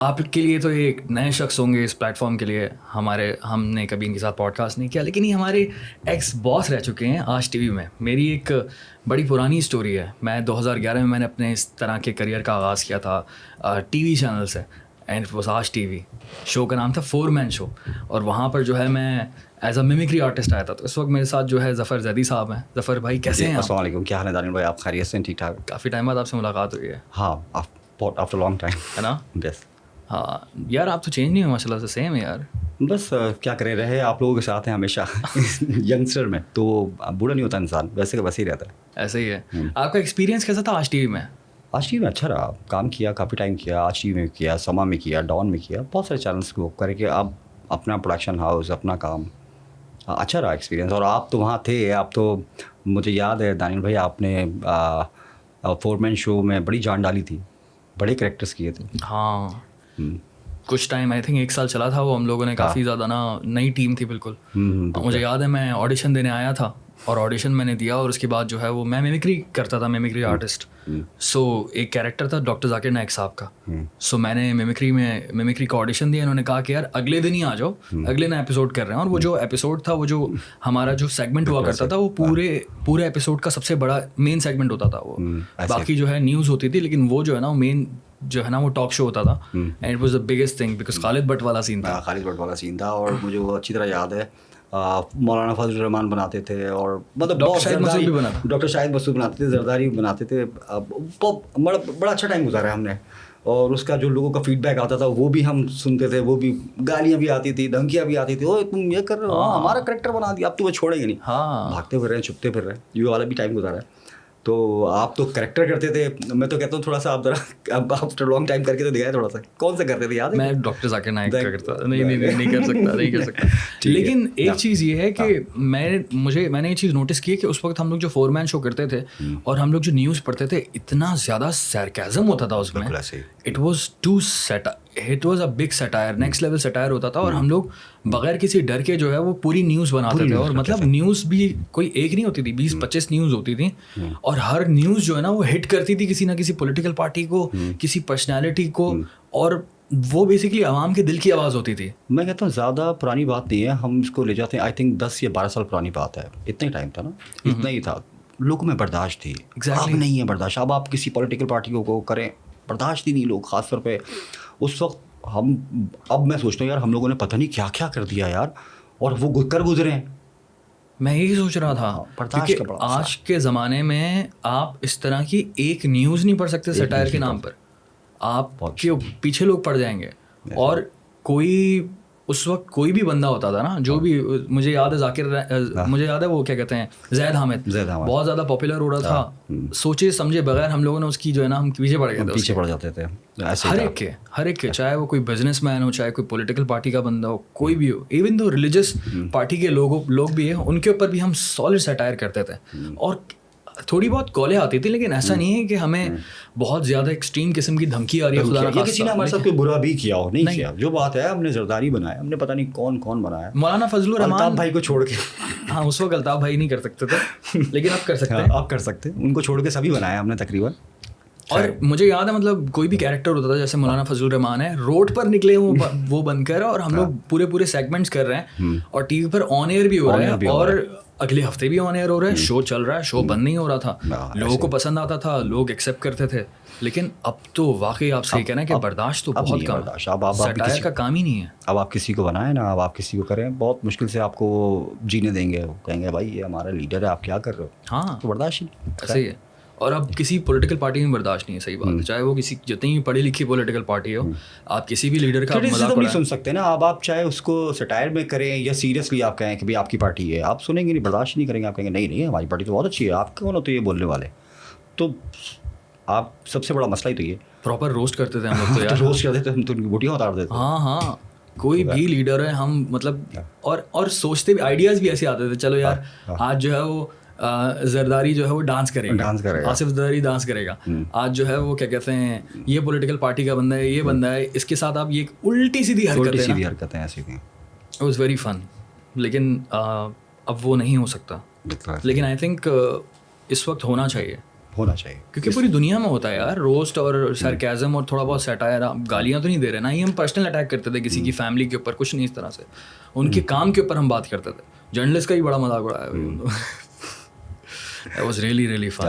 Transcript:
آپ کے لیے تو یہ ایک نئے شخص ہوں گے اس پلیٹ فارم کے لیے. ہم نے کبھی ان کے ساتھ پوڈ کاسٹ نہیں کیا, لیکن یہ ہمارے ایکس باس رہ چکے ہیں آج ٹی وی میں. میری ایک بڑی پرانی اسٹوری ہے. میں 2011 میں نے اپنے اس طرح کے کریئر کا آغاز کیا تھا ٹی وی چینل سے, اینڈ اٹ واز آج ٹی وی. شو کا نام تھا 4 مین شو, اور وہاں پر جو ہے میں ایز اے میمکری آرٹسٹ آیا تھا. تو اس وقت میرے ساتھ جو ہے ظفر زیدی صاحب ہیں. ظفر بھائی کیسے ہیں؟ السلام علیکم, کیا حال ہے دانیال بھائی؟ آپ خیریت سے ہیں؟ ٹھیک ٹھاک. کافی ٹائم بعد آپ سے ملاقات ہوئی ہے. ہاں, آفٹر لانگ ٹائم ہے نا. یس. ہاں یار, آپ تو چینج نہیں ہوئے ماشاء اللہ سے, سیم ہے یار. بس کیا کرے رہے, آپ لوگوں کے ساتھ ہیں ہمیشہ ینگسٹر میں, تو بوڑھا نہیں ہوتا انسان, ویسے کا ویسے ہی رہتا ہے. ایسا ہی ہے. آپ کا ایکسپیرینس کیسا تھا آج ٹی وی میں؟ آج ٹی وی میں اچھا رہا, کام کیا, کافی ٹائم کیا. آج ٹی وی میں کیا, سما میں کیا, ڈان میں کیا, بہت سارے چینلس کو کر کے اب اپنا پروڈکشن ہاؤس, اپنا کام. اچھا رہا ایکسپیرینس. اور آپ تو وہاں تھے, آپ تو مجھے یاد ہے دانیال بھائی, آپ نے 4 مین شو میں بڑی جان ڈالی تھی, بڑے کریکٹرس کیے تھے. ہاں, کچھ ٹائم آئی تھنک 1 سال چلا تھا وہ. ہم لوگوں نے کافی زیادہ نا, نئی ٹیم تھی بالکل. مجھے یاد ہے میں آڈیشن دینے آیا تھا, اور آڈیشن میں نے دیا, اور اس کے بعد جو ہے وہ میں میمکری کرتا تھا, میمکری آرٹسٹ. سو ایک کیریکٹر تھا ڈاکٹر ذاکر نائک صاحب کا. سو میں نے میمکری کا آڈیشن دیا. انہوں نے کہا کہ یار اگلے دن ہی آ جاؤ, اگلے نئے ایپیسوڈ کر رہے ہیں. اور وہ جو ایپیسوڈ تھا, وہ جو ہمارا جو سیگمنٹ ہوا کرتا تھا, وہ پورے ایپیسوڈ کا سب سے بڑا مین سیگمنٹ ہوتا تھا وہ. باقی جو ہے نیوز ہوتی تھی, لیکن وہ جو ہے نا وہ مین جو ہے نا وہ ٹاک شو ہوتا تھا. And it was the biggest thing because Khalid but والا سین تھا. خالد بٹ والا سین تھا, اور مجھے وہ اچھی طرح یاد ہے. مولانا فضل الرحمان بناتے تھے, اور مطلب ڈاکٹر شاہد مسعود بناتے تھے, زرداری بناتے تھے. بڑا اچھا ٹائم گزارا ہے ہم نے. اور اس کا جو لوگوں کا فیڈ بیک آتا تھا وہ بھی ہم سنتے تھے, وہ بھی گالیاں بھی آتی تھی, دھمکیاں بھی آتی تھی, او تم یہ کر رہے ہو, ہمارا کریکٹر بنا دیا, اب تو وہ چھوڑیں گے نہیں. ہاں, بھاگتے پھر رہے ہیں, چھپتے پھر رہے ہیں, یہ والا بھی ٹائم گزارا ہے. تو آپ تو کریکٹر کرتے تھے. میں تو کہتا ہوں تھوڑا سا آپ ذرا آفٹر لانگ ٹائم کر کے تو دکھائے تھوڑا سا, کون سے کرتے تھے یاد ہے؟ میں ڈاکٹر ذاکر نائک کا کرتا. نہیں کر سکتا. لیکن ایک چیز یہ ہے کہ میں نے یہ چیز نوٹس کی ہے کہ اس وقت ہم لوگ جو 4 مین شو کرتے تھے, اور ہم لوگ جو نیوز پڑھتے تھے, اتنا زیادہ سیرکیزم ہوتا تھا اس میں. It was a big satire, next level satire ہوتا تھا. اور ہم لوگ بغیر کسی ڈر کے جو ہے وہ پوری نیوز بناتے تھے. اور مطلب نیوز بھی کوئی ایک نہیں ہوتی تھی, 20-25 نیوز ہوتی تھیں, اور ہر نیوز جو ہے نا وہ ہٹ کرتی تھی کسی نہ کسی پولیٹیکل پارٹی کو, کسی پرسنالٹی کو, اور وہ بیسکلی عوام کے دل کی آواز ہوتی تھی. میں کہتا ہوں زیادہ پرانی بات نہیں ہے, ہم اس کو لے جاتے ہیں آئی تھنک 10 یا 12 سال پرانی بات ہے. اتنا ہی ٹائم تھا نا, اتنا ہی تھا. لوگوں میں برداشت تھی. اب نہیں ہے برداشت. اب آپ کسی پولیٹیکل پارٹی کو کریں, برداشت ہی نہیں لوگ, خاص طور پہ اس وقت. اب میں سوچتا ہوں یار, ہم لوگوں نے پتہ نہیں کیا کیا کر دیا یار, اور وہ گزرے ہیں. میں یہی سوچ رہا تھا, کیونکہ آج کے زمانے میں آپ اس طرح کی ایک نیوز نہیں پڑھ سکتے سیٹائر کے نام پر. آپ کے پیچھے لوگ پڑ جائیں گے. اور اس وقت کوئی بھی بندہ ہوتا تھا نا, جو بھی, مجھے یاد ہے مجھے یاد ہے وہ کیا کہتے ہیں, زید حامد بہت زیادہ پاپولر ہو رہا تھا. سوچے سمجھے بغیر ہم لوگوں نے اس کی جو ہے نا, ہم پیچھے پڑ جاتے تھے. ہر ایک کے, چاہے وہ کوئی بزنس مین ہو, چاہے کوئی پولیٹیکل پارٹی کا بندہ ہو, کوئی بھی ہو, ایون دو ریلیجس پارٹی کے لوگ بھی ہیں, ان کے اوپر بھی ہم سالڈ سیٹائر کرتے تھے. اور تھوڑی بہت کالیں آتی تھی, لیکن ایسا نہیں ہے کہ ہمیں بہت زیادہ ایکسٹریم قسم کی دھمکی آ رہی ہے. خدا نہ کسی نے ہمارے ساتھ کوئی برا بھی کیا ہو, نہیں کیا. جو بات ہے, ہم نے زرداری بنایا, ہم نے پتہ نہیں کون بنایا, مولانا فضل الرحمان الطاف بھائی کو چھوڑ کے. ہاں, اس وقت الطاف بھائی نہیں کر سکتے تھے, لیکن اب کر سکتے ہیں. آپ کر سکتے ہیں, ان کو چھوڑ کے سبھی بنایا ہم نے تقریباً. اور مجھے یاد ہے مطلب کوئی بھی کیریکٹر ہوتا تھا, جیسے مولانا فضل الرحمان ہے, روڈ پر نکلے وہ بن کر, اور ہم لوگ پورے سیگمنٹس کر رہے ہیں, اور ٹی وی پر آن ایئر بھی ہو رہا ہے, اور اگلے ہفتے بھی آن ایئر ہو رہا ہے. شو چل رہا ہے, شو بند نہیں ہو رہا تھا, لوگوں کو پسند آتا تھا, لوگ ایکسیپٹ کرتے تھے. لیکن اب تو واقعی آپ صحیح کہہ رہے ہیں کہ برداشت تو بہت کم ہے, سیٹائر کا کام ہی نہیں ہے. اب آپ کسی کو بنائیں نا, اب آپ کسی کو کریں, بہت مشکل سے آپ کو جینے دیں گے. کہیں گے بھائی یہ ہمارا لیڈر ہے, آپ کیا کر رہے ہو. ہاں, تو برداشت ایسا ہی ہے. اور اب کسی پولیٹیکل پارٹی میں برداشت نہیں ہے, صحیح بات ہے, چاہے وہ کسی جتنی پڑھی لکھی پولیٹیکل پارٹی ہو. آپ کسی بھی لیڈر کا مذاق نہیں سن سکتے نا. اب آپ چاہے اس کو سیٹائر میں کریں یا سیریسلی آپ کہیں کہ بھائی آپ کی پارٹی ہے, آپ سنیں گے نہیں, برداشت نہیں کریں گے. آپ کہیں گے نہیں ہماری پارٹی تو بہت اچھی ہے, آپ کون ہوتے یہ بولنے والے. تو آپ سب سے بڑا مسئلہ ہی تو یہ پراپر روسٹ کرتے تھے ہم لوگ. تو یار روسٹ کرتے تھے ہم, تو ان کی بوٹیاں اتار دیتے. ہاں, کوئی بھی لیڈر ہے ہم مطلب, اور سوچتے بھی, آئیڈیاز بھی ایسے آتے تھے, چلو یار آج جو ہے وہ زرداری جو ہے وہ ڈانس کرے گا, آصف زرداری ڈانس کرے گا. آج جو ہے وہ کیا کہتے ہیں, یہ پولیٹیکل پارٹی کا بندہ ہے, یہ بندہ ہے, اس کے ساتھ آپ یہ الٹی سیدھی حرکتیں ایسی تھیں. It was very fun. لیکن اب وہ نہیں ہو سکتا. لیکن آئی تھنک اس وقت ہونا چاہیے. ہونا چاہیے, کیونکہ پوری دنیا میں ہوتا ہے یار روسٹ اور سرکیزم اور تھوڑا بہت سیٹائر. گالیاں تو نہیں دے رہے نا, ہی ہم پرسنل اٹیک کرتے تھے کسی کی فیملی کے اوپر, کچھ نہیں اس طرح سے, ان کے کام کے اوپر ہم بات کرتے تھے. جرنلسٹ کا ہی بڑا مذاق اڑایا. That was really really fun.